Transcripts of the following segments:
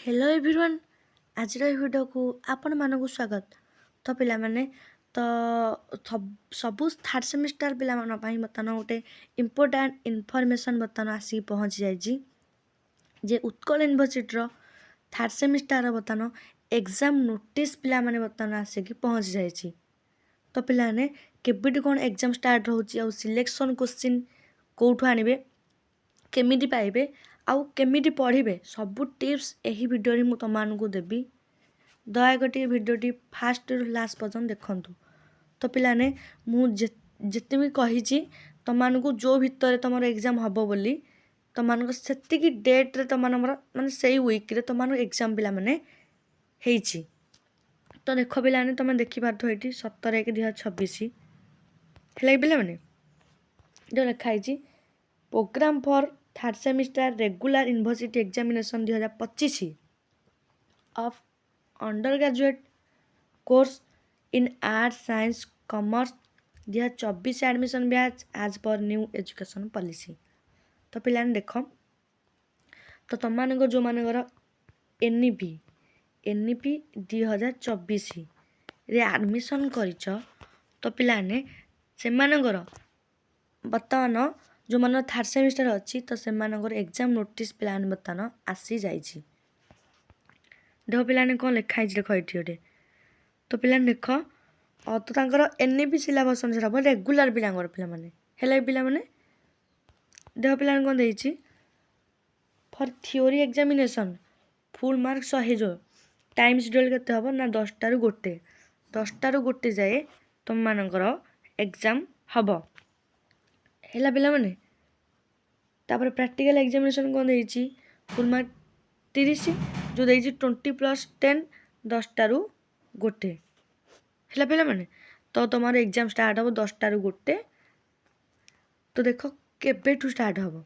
Hello everyone आज video को आपण मानक स्वागत। तो पिला माने तो सबू थर्ड सेमिस्टर पिला मन पई बर्तमान गोटे इम्पोर्टाट इनफॉरमेशन बर्तमान आसी पहुँची जाइए जे उत्कल यूनिवर्सिटी थर्ड सेमिस्टर बर्तमान एग्जाम नोटिस पिला माने बर्तमान आसिक पहुँची जाइए। तो पिला ने केबिटी कौन एग्जाम स्टार्ट रोचे आ सिलेक्शन क्वेश्चन कौटू आनिबे केमिति पाइबे आउ केमिति पढ़िबे सबू टिप्स यही वीडियो रे मु तुमको देबी। दयाकोटी वीडियोटी फास्ट रु लास्ट पर्यंत देखंतु। तो पिलाने मु जिते भी कही तुमको जो भितर तुम एग्जाम हम बोली तुमको से डेट रे तुम माने से वीक रे तुम एग्जाम पिला माने हेची। तो देख पिलाने तुम देखिपार ये 17/1/2026 है पिला माने जो लिखाई program for third semester regular university examination 2025 of undergraduate course in arts science commerce 2024 admission batch as per new education policy. तो पिलाने देख तो तुम मान जो मानकर एनईपी 2024 रे एडमिशन कर तो पिलाने से बर्तमान जो मन थर्ड सेमिस्टर अच्छी तो से एग्जाम नोटिस प्लान बर्तमान आसी जाइए। देख पिलाने कौन लिखाई देख ये गोटे तो पिलाने देख तो तांकर एनईपी सिलेबस अनुसार हम रेगुलर पिलांगर पिला माने हेले पिला माने देख पिलाने कौन देइछि for theory examination full mark 100 जो टाइम शेड्यूल केते हबो ना 10 ରୁ 1 जाए तुम मानकर एग्जाम हबो हेला पिला माने। तापर प्रैक्टिकल एग्जामिनेशन कौन देइछि फुल मार्क 30 जो देइछि 20+10 10 ରୁ 1 हेला पिला माने। तो तुम एग्जाम स्टार्ट हम 10 ରୁ 1। तो देख केबेठू स्टार्ट हम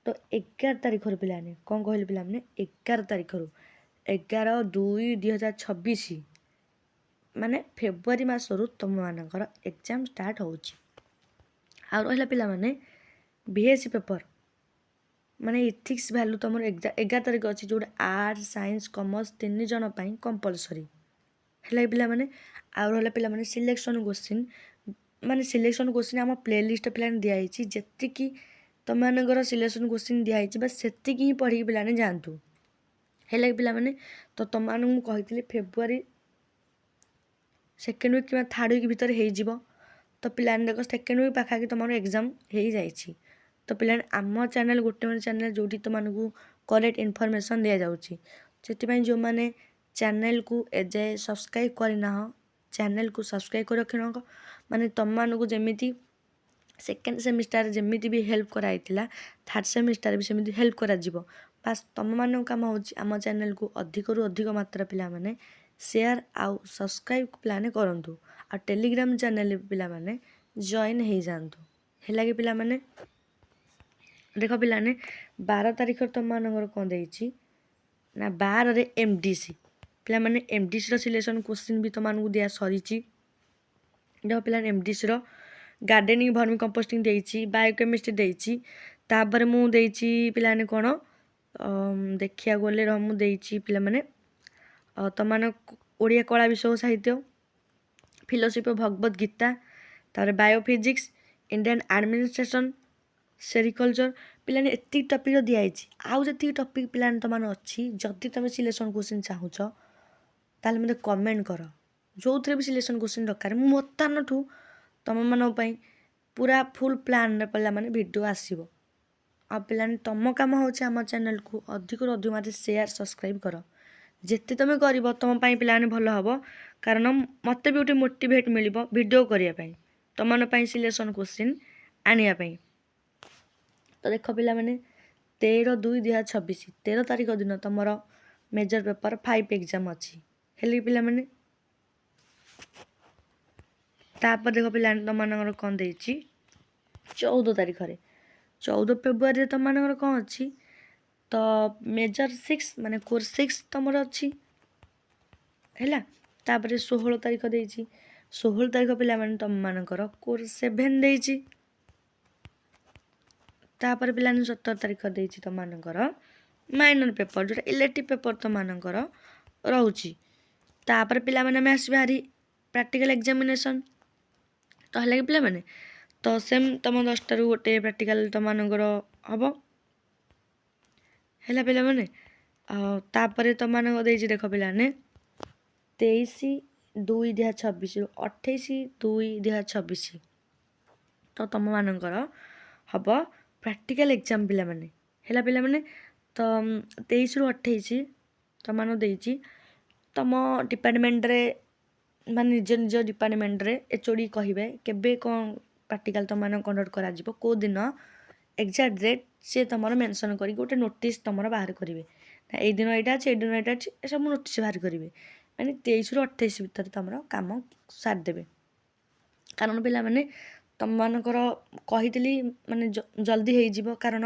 तो 11 तारिख पिलाने कौन कहले पिला माने 11 तारिख 11/2/2026 माने फेब्रुआरी मासरू तुम मानकर एग्जाम स्टार्ट होउछि। आ रहिला पिला माने बीएससी पेपर माने इथिक्स वैल्यू तुम 11 तारिख अच्छी जो आर्ट्स साइंस कॉमर्स 3 जन कंपलसरी है पिला माने। आ रहिला पिला माने सिलेक्शन क्वेश्चन माने सिलेक्शन क्वेश्चन आम प्लेलिस्ट पिलाने दिखाई जी तुम मानकर सिलेक्शन क्वेश्चन दिखाई बस सेतिक ही पढ़ी पिलाने जानतु है पिला माने। तो तुम मानू कही फेब्रुआरी सेकेंड वीक कि थर्ड वीक भितर हो तो पिलाने देख सेकेंड वीक पाखापाखि तुम एग्जाम हो जाइए। तो पिलाने आम चैनल गोटे चैनल जो तुमको करेक्ट इनफॉरमेशन दि जाऊँगी से जो मैंने चैनल को एजाए सब्सक्राइब करना चैनल को सब्सक्राइब कर रखना माने तुमको जमीती सेकेंड सेमिस्टर जमी भी हेल्प कराई थर्ड सेमिस्टर भी सेमती हेल्प करा बास तुम मान कम होम चैनल को अधिक रु अधिक मात्रा पिला माने शेयर आउ सब्सक्राइब पिलाने करूँ आ टेलीग्राम चैनल पिला माने जॉइन हो जातु है कि पिला माने देख पिलाने 12 तारिख तुम मानकर कौन देइछि ना 12 रे एमडीसी पिला माने एमडीसी रो सिलेक्शन क्वेश्चन भी तुमको दिया सरी देख पिलाने एमडीसी रो गार्डनिंग वर्मी कंपोस्टिंग देइछि बायोकेमिस्ट्री देइछि तापर मु देइछि पिलाने कोन देखिया गले र मु देइछि पिला माने तमान ओडिया कला विषय साहित्य फिलोसफी भगवत गीता तापर बायोफिजिक्स इंडियन एडमिनिस्ट्रेशन सेरिकल्चर पिलाने एति टॉपिक दिखाई आउ जी टॉपिक पिलाने तुम अच्छी जदि तुम सिलेक्शन क्वेश्चन चाहूच ताले मते कमेंट कर जो थे भी सिलेक्शन क्वेश्चन दरकार मु बर्तमान ठू तुम मान पूरा फुल प्लान पड़ा माने वीडियो आसीबो आ पिलाने तुम काम होचे आम चैनल को अधिक रु अधिक मात्रा शेयर सब्सक्राइब कर जिते तुम कर तुम पिलाने भल हम कारण मत भी गोटे मोटिवेट मिल वीडियो करने तुम सिलेक्शन क्वेश्चन आने। तो देख पिला माने 13/2/2026 13 तारिख दिन तुम मेजर पेपर 5 एग्जाम अच्छी है पिला माने। तापर देख पिला तुम कौन देइछि 14 तारिख 14 फेब्रुआरी तुम मानकर कौन अच्छी तो मेजर 6 माने कोर्स 6 तुम अच्छी है। तापर 16 तारिख देइछि 16 तारिख पिला माने तुम मानकर कोर्स 7 देइछि। तापर पिलाने 17 तारिख देइछि तुम मानकर ମାଇନର ପେପର ଯେଉଁଟା ଇଲେକ୍ଟିଭ୍ ପେପର ତୁମମାନଙ୍କର ରହୁଛି। ତାପରେ ପିଲାମାନେ ଆମେ ଆସିବା ହାରି ପ୍ରାକ୍ଟିକାଲ୍ ଏକ୍ଜାମିନେସନ୍। ତ ହେଲା କି ପିଲାମାନେ, ତ ସେମ୍ ତୁମ 10ଟାରୁ ଗୋଟେ ପ୍ରାକ୍ଟିକାଲ୍ ତୁମମାନଙ୍କର ହେବ। ହେଲା ପିଲାମାନେ, ତାପରେ ତୁମମାନଙ୍କ ଦେଇଛି ଦେଖ ପିଲାମାନେ 23/2/2026ରୁ 28/2/2026 ତ ତୁମମାନଙ୍କର ହେବ ପ୍ରାକ୍ଟିକାଲ୍ ଏକ୍ଜାମ୍ ପିଲାମାନେ। ହେଲା ପିଲାମାନେ, ତ 23ରୁ 28 ତୁମମାନଙ୍କୁ ଦେଇଛି ତୁମ ଡିପାର୍ଟମେଣ୍ଟରେ ମାନେ ନିଜ ନିଜ ଡିପାର୍ଟମେଣ୍ଟରେ HOD କହିବେ କେବେ କ'ଣ ପ୍ରାକ୍ଟିକାଲ୍ ତୁମମାନଙ୍କୁ କଣ୍ଡକ୍ଟ କରାଯିବ, କେଉଁ ଦିନ ଏକ୍ଜାକ୍ଟ ଡେଟ୍ ସିଏ ତୁମର ମେନସନ୍ କରିକି ଗୋଟେ ନୋଟିସ୍ ତୁମର ବାହାର କରିବେ। ଏଇ ଦିନ ଏଇଟା ଅଛି, ଏଇ ଦିନ ଏଇଟା ଅଛି, ଏସବୁ ନୋଟିସ୍ ବାହାର କରିବେ। ମାନେ 23ରୁ 28 ଭିତରେ ତୁମର କାମ ସାରିଦେବେ। କାରଣ ପିଲାମାନେ ତୁମମାନଙ୍କର କହିଥିଲି ମାନେ ଜଲ୍ଦି ହେଇଯିବ, କାରଣ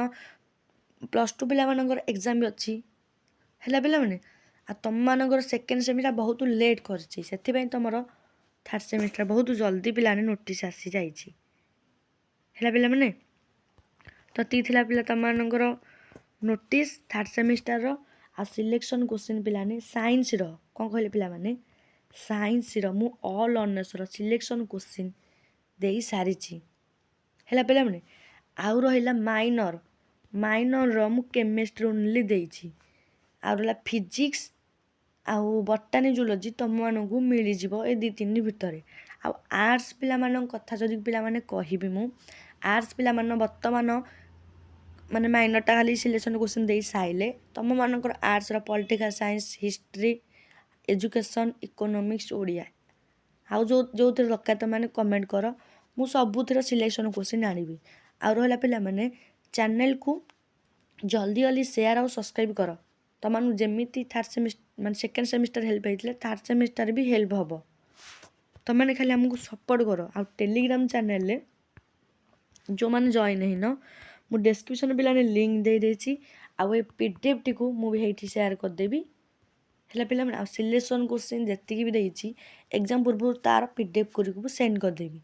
+2 ପିଲାମାନଙ୍କର ଏକ୍ଜାମ୍ ବି ଅଛି। ହେଲା ପିଲାମାନେ, ଆଉ ତୁମମାନଙ୍କର ସେକେଣ୍ଡ ସେମିଷ୍ଟାର ବହୁତ ଲେଟ୍ କରିଛି, ସେଥିପାଇଁ ତୁମର ଥାର୍ଡ଼ ସେମିଷ୍ଟାର ବହୁତ ଜଲ୍ଦି ପିଲାମାନେ ନୋଟିସ୍ ଆସିଯାଇଛି। ହେଲା ପିଲାମାନେ, ତ ଏତିକି ଥିଲା ପିଲା ତୁମମାନଙ୍କର ନୋଟିସ୍ ଥାର୍ଡ଼ ସେମିଷ୍ଟାରର। ଆଉ ସିଲେକ୍ସନ୍ କୋଶ୍ଚିନ୍ ପିଲାମାନେ ସାଇନ୍ସର କ'ଣ କହିଲେ ପିଲାମାନେ, ସାଇନ୍ସର ମୁଁ ଅଲ୍ ଅନର୍ସର ସିଲେକ୍ସନ୍ କୋଶ୍ଚିନ୍ ଦେଇ ସାରିଛି। ହେଲା ପିଲାମାନେ, ଆଉ ରହିଲା ମାଇନରର ମୁଁ କେମିଷ୍ଟ୍ରି ଓନ୍ଲି ଦେଇଛି। ଆଉ ରହିଲା ଫିଜିକ୍ସ ଆଉ ବଟାନି ଜୁଲୋଜି ତୁମମାନଙ୍କୁ ମିଳିଯିବ ଏ 2-3 ଭିତରେ। ଆଉ ଆର୍ଟ୍ସ ପିଲାମାନଙ୍କ କଥା ଯଦି ପିଲାମାନେ କହିବି, ମୁଁ ଆର୍ଟ୍ସ ପିଲାମାନ ବର୍ତ୍ତମାନ ମାନେ ମାଇନରଟା ଖାଲି ସିଲେକ୍ସନ୍ କୋଶ୍ଚିନ୍ ଦେଇ ସାରିଲେ ତୁମମାନଙ୍କର ଆର୍ଟ୍ସର political science, history, education, economics, Odia ଆଉ ଯେଉଁଥିରେ ଦରକାର ତୁମମାନେ କମେଣ୍ଟ କର, ମୁଁ ସବୁଥିର ସିଲେକ୍ସନ୍ କୋଶ୍ଚିନ୍ ଆଣିବି। ଆଉ ରହିଲା ପିଲାମାନେ ଚ୍ୟାନେଲ୍କୁ ଜଲ୍ଦି ସେୟାର ଆଉ ସବସ୍କ୍ରାଇବ୍ କର। ତୁମମାନଙ୍କୁ ଯେମିତି ମାନେ ସେକେଣ୍ଡ ସେମିଷ୍ଟାର ହେଲ୍ପ ହେଇଥିଲେ ଥାର୍ଡ଼ ସେମିଷ୍ଟାର ବି ହେଲ୍ପ ହେବ। ତୁମମାନେ ଖାଲି ଆମକୁ ସପୋର୍ଟ କର। ଆଉ ଟେଲିଗ୍ରାମ୍ ଚ୍ୟାନେଲରେ ଯେଉଁମାନେ ଜଏନ୍ ହେଇନ, ମୁଁ ଡେସ୍କ୍ରିପ୍ସନ୍ ପିଲାମାନେ ଲିଙ୍କ୍ ଦେଇଦେଇଛି। ଆଉ ଏ PDFଟିକୁ ମୁଁ ବି ହେଇଠି ସେୟାର କରିଦେବି। ହେଲା ପିଲାମାନେ, ଆଉ ସିଲେକ୍ସନ୍ କୋଶ୍ଚିନ୍ ଯେତିକି ବି ଦେଇଛି ଏକ୍ଜାମ୍ ପୂର୍ବରୁ ତା'ର PDF କରିକି ବି ସେଣ୍ଡ କରିଦେବି।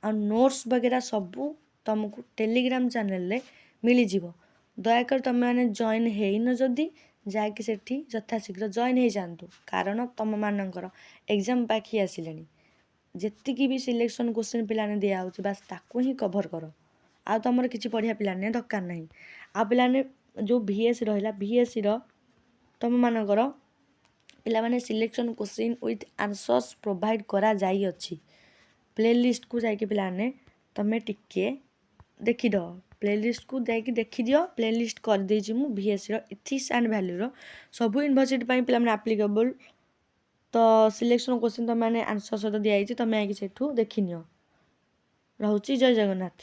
ଆଉ ନୋଟ୍ସ ବଗେରା ସବୁ ତୁମକୁ ଟେଲିଗ୍ରାମ୍ ଚ୍ୟାନେଲରେ ମିଳିଯିବ। ଦୟାକରି ତୁମେମାନେ ଜଏନ୍ ହେଇନ ଯଦି ଯାଇକି ସେଠି ଯଥାଶୀଘ୍ର ଜଏନ୍ ହେଇଯାଆନ୍ତୁ, କାରଣ ତୁମମାନଙ୍କର ଏକ୍ଜାମ୍ ପାଖି ଆସିଲେଣି। ଯେତିକି ବି ସିଲେକ୍ସନ୍ କୋଶ୍ଚିନ୍ ପିଲାମାନେ ଦିଆହେଉଛି ବାସ୍ ତାକୁ ହିଁ କଭର୍ କର। ଆଉ ତୁମର କିଛି ପଢ଼ିବା ପିଲାମାନେ ଦରକାର ନାହିଁ। ଆଉ ପିଲାମାନେ ଯେଉଁ VS ରହିଲା, VSର ତୁମମାନଙ୍କର ପିଲାମାନେ ସିଲେକ୍ସନ୍ କୋଶ୍ଚିନ୍ ୱିଥ୍ ଆନ୍ସର୍ସ ପ୍ରୋଭାଇଡ଼ କରାଯାଇଅଛି। ପ୍ଲେଲିଷ୍ଟକୁ ଯାଇକି ପିଲାମାନେ ତୁମେ ଟିକେ ଦେଖିଦେବ, ପ୍ଲେଲିଷ୍ଟକୁ ଯାଇକି ଦେଖିଦିଅ। ପ୍ଲେଲିଷ୍ଟ କରିଦେଇଛି ମୁଁ VSର ଇଥିକ୍ସ ଆଣ୍ଡ ଭ୍ୟାଲ୍ୟୁର ସବୁ ୟୁନିଭର୍ସିଟି ପାଇଁ ପିଲାମାନେ ଆପ୍ଲିକେବୁଲ୍। ତ ସିଲେକ୍ସନ୍ କୋଶ୍ଚିନ୍ ତୁମମାନେ ଆନ୍ସର୍ ସହିତ ଦିଆହେଇଛି, ତୁମେ ଯାଇକି ସେଠୁ ଦେଖିନିଅ। ରହୁଛି, ଜୟ ଜଗନ୍ନାଥ।